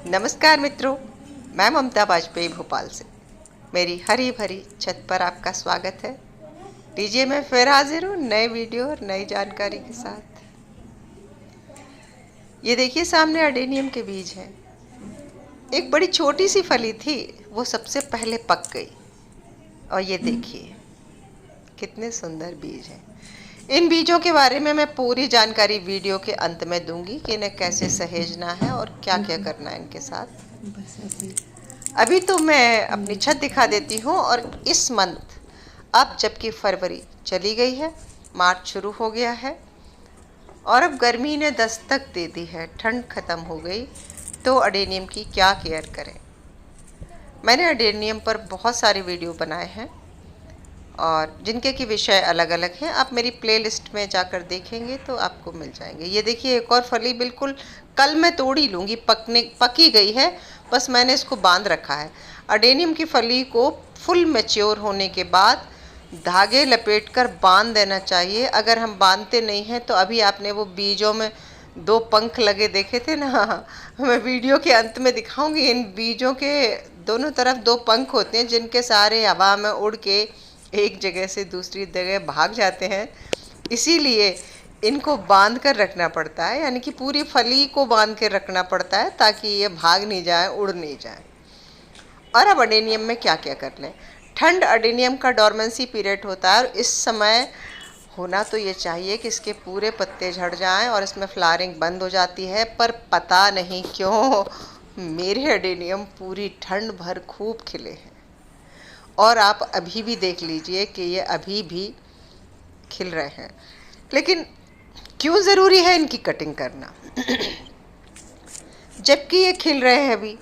नमस्कार मित्रों, मैं ममता बाजपेयी भोपाल से मेरी हरी भरी छत पर आपका स्वागत है। लीजिए, मैं फिर हाजिर हूँ नए वीडियो और नई जानकारी के साथ। ये देखिए, सामने अडेनियम के बीज हैं। एक बड़ी छोटी सी फली थी, वो सबसे पहले पक गई। और ये देखिए कितने सुंदर बीज हैं। इन बीजों के बारे में मैं पूरी जानकारी वीडियो के अंत में दूंगी कि इन्हें कैसे सहेजना है और क्या क्या करना है इनके साथ। अभी तो मैं अपनी छत दिखा देती हूँ। और इस मंथ, अब जबकि फरवरी चली गई है, मार्च शुरू हो गया है और अब गर्मी ने दस्तक दे दी है, ठंड ख़त्म हो गई, तो अडेनियम की क्या केयर करें। मैंने अडेनियम पर बहुत सारे वीडियो बनाए हैं और जिनके की विषय अलग अलग हैं। आप मेरी प्लेलिस्ट में जाकर देखेंगे तो आपको मिल जाएंगे। ये देखिए, एक और फली बिल्कुल कल मैं तोड़ ही लूँगी, पकी गई है, बस मैंने इसको बांध रखा है। अडेनियम की फली को फुल मैच्योर होने के बाद धागे लपेटकर बांध देना चाहिए। अगर हम बांधते नहीं हैं तो अभी आपने वो बीजों में 2 पंख लगे देखे थे ना, मैं वीडियो के अंत में दिखाऊंगी। इन बीजों के दोनों तरफ 2 पंख होते हैं जिनके सारे हवा में उड़ के एक जगह से दूसरी जगह भाग जाते हैं। इसीलिए इनको बांध कर रखना पड़ता है, यानी कि पूरी फली को बांध कर रखना पड़ता है ताकि ये भाग नहीं जाए, उड़ नहीं जाए। और अब अडेनियम में क्या क्या कर लें। ठंड अडेनियम का डोरमेंसी पीरियड होता है और इस समय होना तो ये चाहिए कि इसके पूरे पत्ते झड़ जाएं और इसमें फ्लावरिंग बंद हो जाती है, पर पता नहीं क्यों मेरे अडेनियम पूरी ठंड भर खूब खिले हैं। और आप अभी भी देख लीजिए कि ये अभी भी खिल रहे हैं। लेकिन क्यों ज़रूरी है इनकी कटिंग करना जबकि ये खिल रहे हैं अभी?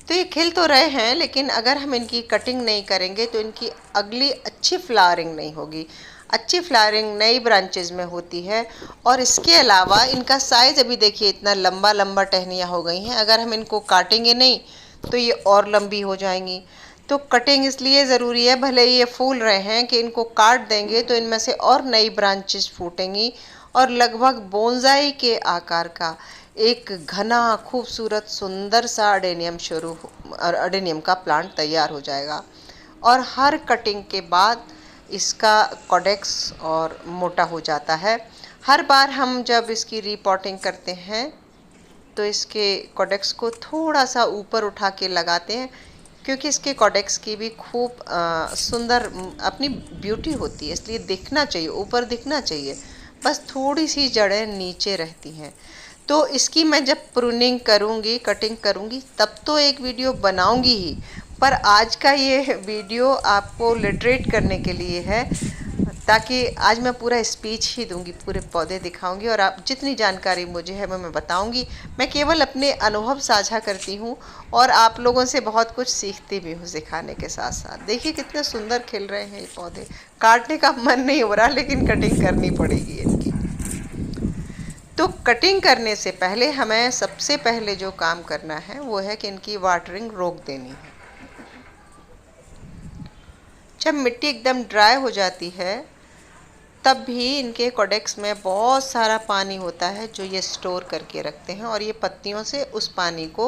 तो ये खिल तो रहे हैं, लेकिन अगर हम इनकी कटिंग नहीं करेंगे तो इनकी अगली अच्छी फ्लावरिंग नहीं होगी। अच्छी फ्लावरिंग नई ब्रांचेज में होती है। और इसके अलावा इनका साइज़ अभी देखिए, इतना लंबा लंबा टहनियाँ हो गई हैं। अगर हम इनको काटेंगे नहीं तो ये और लंबी हो जाएंगी। तो कटिंग इसलिए ज़रूरी है, भले ये फूल रहे हैं, कि इनको काट देंगे तो इनमें से और नई ब्रांचेस फूटेंगी और लगभग बोनसाई के आकार का एक घना खूबसूरत सुंदर सा अडेनियम का प्लांट तैयार हो जाएगा। और हर कटिंग के बाद इसका कॉडेक्स और मोटा हो जाता है। हर बार हम जब इसकी रीपॉटिंग करते हैं तो इसके कॉडेक्स को थोड़ा सा ऊपर उठा के लगाते हैं, क्योंकि इसके कॉडेक्स की भी खूब सुंदर अपनी ब्यूटी होती है, इसलिए दिखना चाहिए, ऊपर दिखना चाहिए, बस थोड़ी सी जड़ें नीचे रहती हैं। तो इसकी मैं जब प्रूनिंग करूँगी, कटिंग करूँगी, तब तो एक वीडियो बनाऊँगी ही, पर आज का ये वीडियो आपको लिटरेट करने के लिए है, ताकि आज मैं पूरा स्पीच ही दूंगी, पूरे पौधे दिखाऊंगी और आप जितनी जानकारी मुझे है मैं बताऊंगी। मैं केवल अपने अनुभव साझा करती हूँ और आप लोगों से बहुत कुछ सीखती भी हूँ सिखाने के साथ साथ। देखिए कितने सुंदर खिल रहे हैं ये पौधे। काटने का मन नहीं हो रहा, लेकिन कटिंग करनी पड़ेगी इनकी। तो कटिंग करने से पहले हमें सबसे पहले जो काम करना है वो है कि इनकी वाटरिंग रोक देनी है। जब मिट्टी एकदम ड्राई हो जाती है तब भी इनके कॉडेक्स में बहुत सारा पानी होता है जो ये स्टोर करके रखते हैं, और ये पत्तियों से उस पानी को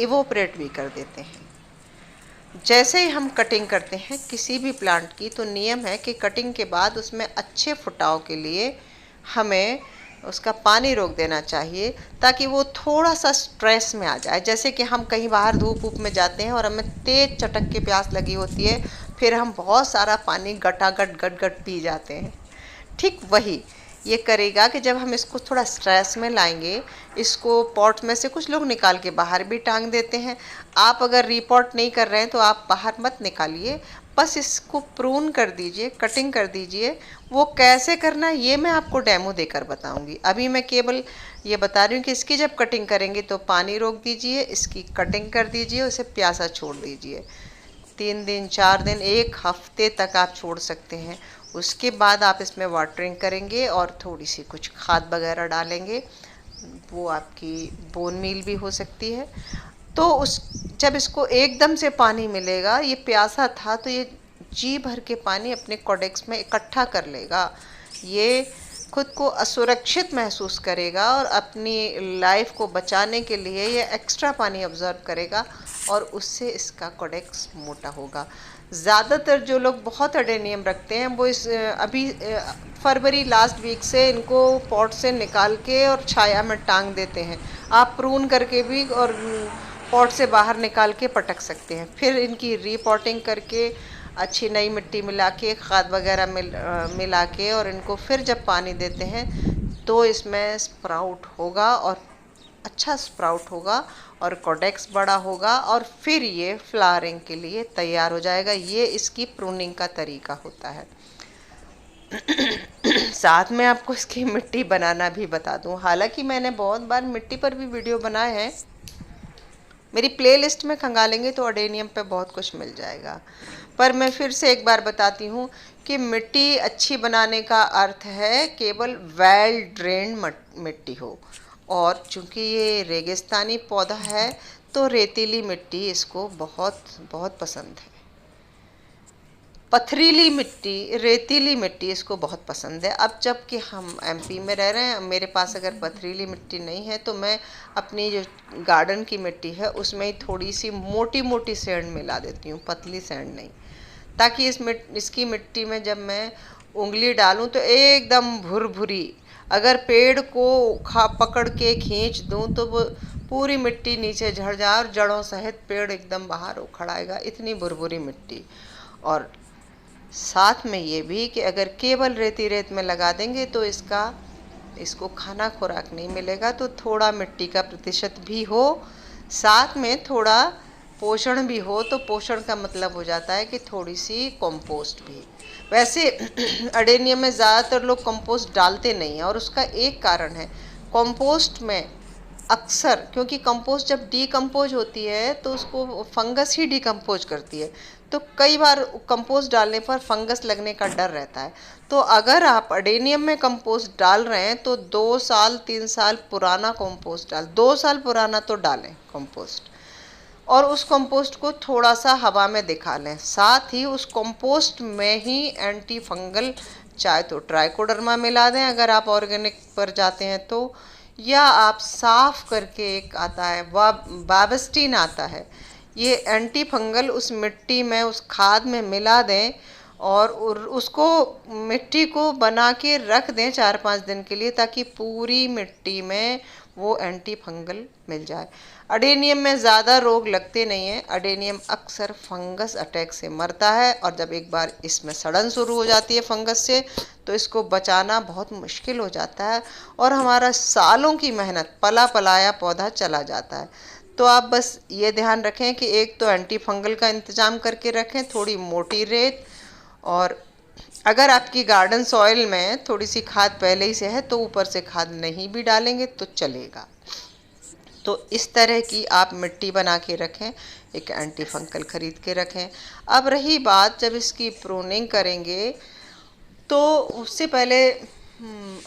इवोपरेट भी कर देते हैं। जैसे ही हम कटिंग करते हैं किसी भी प्लांट की, तो नियम है कि कटिंग के बाद उसमें अच्छे फुटाव के लिए हमें उसका पानी रोक देना चाहिए, ताकि वो थोड़ा सा स्ट्रेस में आ जाए। जैसे कि हम कहीं बाहर धूप ऊप में जाते हैं और हमें तेज चटक के प्यास लगी होती है, फिर हम बहुत सारा पानी गटागट गट गट पी जाते हैं। ठीक वही ये करेगा कि जब हम इसको थोड़ा स्ट्रेस में लाएंगे, इसको पॉट में से कुछ लोग निकाल के बाहर भी टांग देते हैं। आप अगर रीपॉट नहीं कर रहे हैं तो आप बाहर मत निकालिए, बस इसको प्रून कर दीजिए, कटिंग कर दीजिए। वो कैसे करना है ये मैं आपको डेमो देकर बताऊंगी। अभी मैं केवल ये बता रही हूँ कि इसकी जब कटिंग करेंगे तो पानी रोक दीजिए, इसकी कटिंग कर दीजिए, उसे प्यासा छोड़ दीजिए। 3 दिन, 4 दिन, 1 हफ्ते तक आप छोड़ सकते हैं। उसके बाद आप इसमें वाटरिंग करेंगे और थोड़ी सी कुछ खाद वगैरह डालेंगे। वो आपकी बोन मील भी हो सकती है। तो उस जब इसको एकदम से पानी मिलेगा, ये प्यासा था तो ये जी भर के पानी अपने कॉडेक्स में इकट्ठा कर लेगा। ये खुद को असुरक्षित महसूस करेगा और अपनी लाइफ को बचाने के लिए ये एक्स्ट्रा पानी ऑब्जर्व करेगा और उससे इसका कोडेक्स मोटा होगा। ज़्यादातर जो लोग बहुत अडेनियम रखते हैं वो इस अभी फरवरी लास्ट वीक से इनको पॉट से निकाल के और छाया में टांग देते हैं। आप प्रून करके भी और पॉट से बाहर निकाल के पटक सकते हैं। फिर इनकी रीपॉटिंग करके अच्छी नई मिट्टी मिला के खाद वगैरह मिला के और इनको फिर जब पानी देते हैं तो इसमें स्प्राउट होगा और अच्छा स्प्राउट होगा और कोडेक्स बड़ा होगा और फिर ये फ्लावरिंग के लिए तैयार हो जाएगा। ये इसकी प्रूनिंग का तरीका होता है। साथ में आपको इसकी मिट्टी बनाना भी बता दूं। हालांकि मैंने बहुत बार मिट्टी पर भी वीडियो बनाए हैं, मेरी प्लेलिस्ट में खंगालेंगे तो अडेनियम पे बहुत कुछ मिल जाएगा। पर मैं फिर से एक बार बताती हूँ कि मिट्टी अच्छी बनाने का अर्थ है केवल वेल ड्रेन मिट्टी हो, और चूँकि ये रेगिस्तानी पौधा है तो रेतीली मिट्टी इसको बहुत बहुत पसंद है। पथरीली मिट्टी, रेतीली मिट्टी इसको बहुत पसंद है। अब जबकि हम एमपी में रह रहे हैं, मेरे पास अगर पथरीली मिट्टी नहीं है तो मैं अपनी जो गार्डन की मिट्टी है उसमें ही थोड़ी सी मोटी मोटी सैंड मिला देती हूँ, पतली सैंड नहीं, ताकि इसकी मिट्टी में जब मैं उंगली डालूँ तो एकदम भुरभुरी, अगर पेड़ को पकड़ के खींच दूँ तो वो पूरी मिट्टी नीचे झड़ जाए और जड़ों सहित पेड़ एकदम बाहर उखड़ आएगा, इतनी भुरभुरी मिट्टी। और साथ में ये भी कि अगर केवल रेती रेत में लगा देंगे तो इसको खाना खुराक नहीं मिलेगा। तो थोड़ा मिट्टी का प्रतिशत भी हो, साथ में थोड़ा पोषण भी हो, तो पोषण का मतलब हो जाता है कि थोड़ी सी कंपोस्ट भी। वैसे अडेनियम में ज़्यादातर लोग कंपोस्ट डालते नहीं हैं और उसका एक कारण है, कंपोस्ट में अक्सर, क्योंकि कंपोस्ट जब डीकम्पोज होती है तो उसको फंगस ही डीकम्पोज करती है, तो कई बार कंपोस्ट डालने पर फंगस लगने का डर रहता है। तो अगर आप अडेनियम में कंपोस्ट डाल रहे हैं तो 2 साल 3 साल पुराना कंपोस्ट 2 साल पुराना तो डालें कंपोस्ट, और उस कंपोस्ट को थोड़ा सा हवा में दिखा लें। साथ ही उस कंपोस्ट में ही एंटी फंगल, चाहे तो ट्राइकोडर्मा मिला दें अगर आप ऑर्गेनिक पर जाते हैं तो, या आप साफ करके एक आता है बाबस्टीन आता है, ये एंटी फंगल उस मिट्टी में उस खाद में मिला दें और उसको मिट्टी को बना के रख दें 4-5 दिन के लिए, ताकि पूरी मिट्टी में वो एंटी फंगल मिल जाए। अडेनियम में ज़्यादा रोग लगते नहीं हैं, अडेनियम अक्सर फंगस अटैक से मरता है, और जब एक बार इसमें सड़न शुरू हो जाती है फंगस से तो इसको बचाना बहुत मुश्किल हो जाता है और हमारा सालों की मेहनत पला पलाया पौधा चला जाता है। तो आप बस ये ध्यान रखें कि एक तो एंटी फंगल का इंतज़ाम करके रखें, थोड़ी मोटी रेत, और अगर आपकी गार्डन सॉइल में थोड़ी सी खाद पहले ही से है तो ऊपर से खाद नहीं भी डालेंगे तो चलेगा। तो इस तरह की आप मिट्टी बना के रखें, एक एंटी फंगल खरीद के रखें। अब रही बात जब इसकी प्रूनिंग करेंगे तो उससे पहले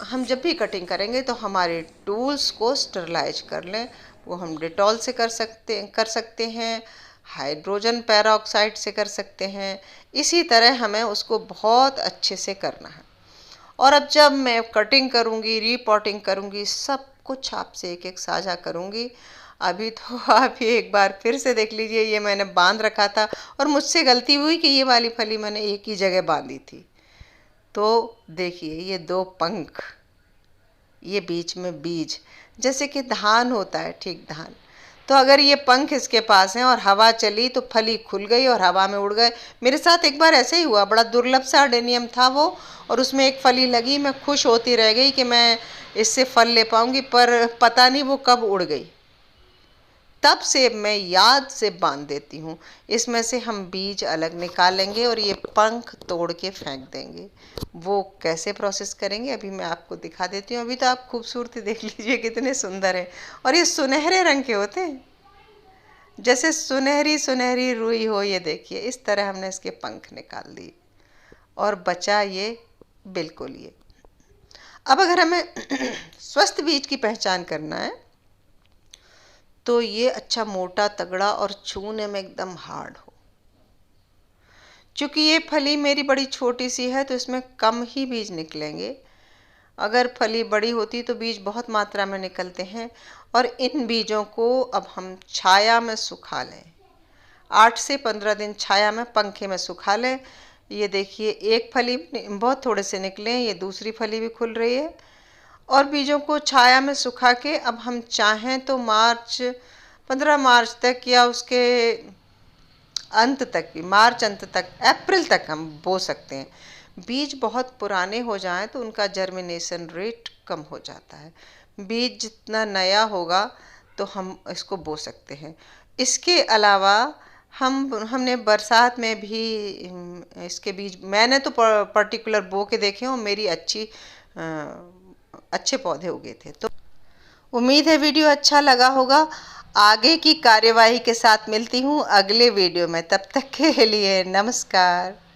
हम जब भी कटिंग करेंगे तो हमारे टूल्स को स्टरलाइज कर लें। वो हम डेटॉल से कर सकते हैं, हाइड्रोजन पेरोक्साइड से कर सकते हैं। इसी तरह हमें उसको बहुत अच्छे से करना है। और अब जब मैं कटिंग करूँगी, रीपॉटिंग करूँगी, सब कुछ आपसे एक एक साझा करूँगी। अभी तो आप ये एक बार फिर से देख लीजिए, ये मैंने बांध रखा था और मुझसे गलती हुई कि ये वाली फली मैंने एक ही जगह बांधी थी। तो देखिए ये 2 पंख, ये बीच में बीज, जैसे कि धान होता है, ठीक धान। तो अगर ये पंख इसके पास हैं और हवा चली तो फली खुल गई और हवा में उड़ गए। मेरे साथ एक बार ऐसे ही हुआ, बड़ा दुर्लभ सा अडेनियम था वो, और उसमें एक फली लगी, मैं खुश होती रह गई कि मैं इससे फल ले पाऊंगी, पर पता नहीं वो कब उड़ गई। तब से मैं याद से बांध देती हूँ। इसमें से हम बीज अलग निकालेंगे और ये पंख तोड़ के फेंक देंगे। वो कैसे प्रोसेस करेंगे अभी मैं आपको दिखा देती हूँ। अभी तो आप खूबसूरती देख लीजिए कितने सुंदर हैं, और ये सुनहरे रंग के होते हैं, जैसे सुनहरी सुनहरी रुई हो। ये देखिए इस तरह हमने इसके पंख निकाल दिए और बचा ये बिल्कुल ये। अब अगर हमें स्वस्थ बीज की पहचान करना है तो ये अच्छा मोटा तगड़ा और छूने में एकदम हार्ड हो। चूँकि ये फली मेरी बड़ी छोटी सी है तो इसमें कम ही बीज निकलेंगे। अगर फली बड़ी होती तो बीज बहुत मात्रा में निकलते हैं। और इन बीजों को अब हम छाया में सुखा लें, 8 से 15 दिन छाया में पंखे में सुखा लें। ये देखिए एक फली बहुत थोड़े से निकले हैं, ये दूसरी फली भी खुल रही है। और बीजों को छाया में सुखा के अब हम चाहें तो 15 मार्च तक या उसके अंत तक भी, मार्च अंत तक, अप्रैल तक हम बो सकते हैं। बीज बहुत पुराने हो जाएं तो उनका जर्मिनेशन रेट कम हो जाता है। बीज जितना नया होगा तो हम इसको बो सकते हैं। इसके अलावा हमने बरसात में भी इसके बीज, मैंने तो पर्टिकुलर बो के देखे और मेरी अच्छे पौधे उगे थे। तो उम्मीद है वीडियो अच्छा लगा होगा। आगे की कार्यवाही के साथ मिलती हूँ अगले वीडियो में। तब तक के लिए नमस्कार।